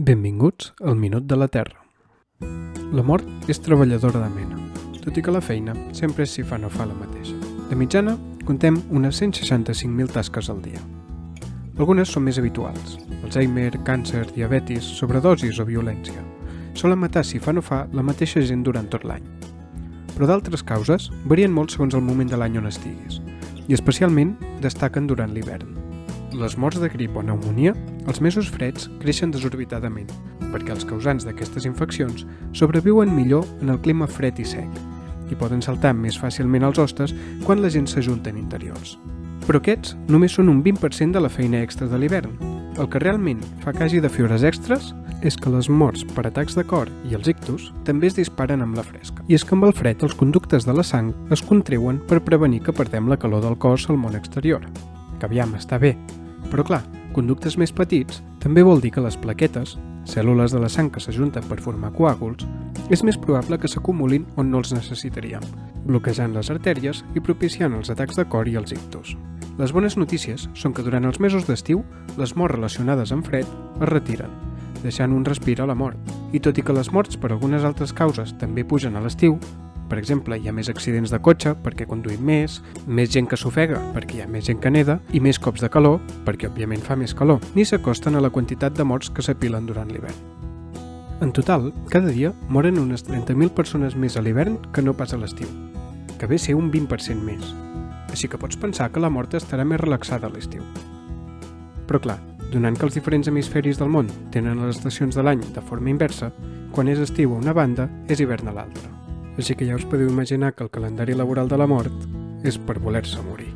Benvinguts al Minut de la Terra. La mort és treballadora de mena, tot i que la feina sempre és si fa no fa la mateixa. De mitjana, contem unes 165.000 tasques al dia. Algunes són més habituals: Alzheimer, càncer, diabetis, sobredosis o violència. Solen matar si fa no fa la mateixa gent durant tot l'any. Però d'altres causes varien molt segons el moment de l'any on estiguis, i especialment destaquen durant l'hivern. Les morts de grip o pneumònia, els mesos freds creixen desorbitadament, perquè els causants d'aquestes infeccions sobreviuen millor en el clima fred i sec, i poden saltar més fàcilment als hostes quan la gent s'ajunta en interiors. Però aquests només són un 20% de la feina extra de l'hivern. El que realment fa que hagi de fer hores extres és que les morts per atacs de cor i els ictus també es disparen amb la fresca. I és que amb el fred els conductes de la sang es contreuen per prevenir que perdem la calor del cos al món exterior. Que aviam, està bé. Però clar, conductes més petits també vol dir que les plaquetes, cèl·lules de la sang que s'ajunten per formar coàguls, és més probable que s'acumulin on no els necessitaríem, bloquejant les artèries i propiciant els atacs de cor i els ictus. Les bones notícies són que durant els mesos d'estiu, les morts relacionades amb fred es retiren, deixant un respir a la mort. I tot i que les morts per algunes altres causes també pugen a l'estiu, per exemple, hi ha més accidents de cotxe perquè conduïm més gent que s'ofega perquè hi ha més gent que neda i més cops de calor perquè òbviament fa més calor, ni s'acosten a la quantitat de morts que s'apilen durant l'hivern. En total, cada dia moren unes 30.000 persones més a l'hivern que no pas a l'estiu, que ve a ser un 20% més. Així que pots pensar que la mort estarà més relaxada a l'estiu. Però clar, donant que els diferents hemisferis del món tenen les estacions de l'any de forma inversa, quan és estiu a una banda, és hivern a l'altra. Així que ja us podeu imaginar que el calendari laboral de la mort és per voler-se morir.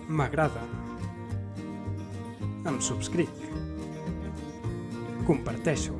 M'agrada. Em subscric. Comparteixo.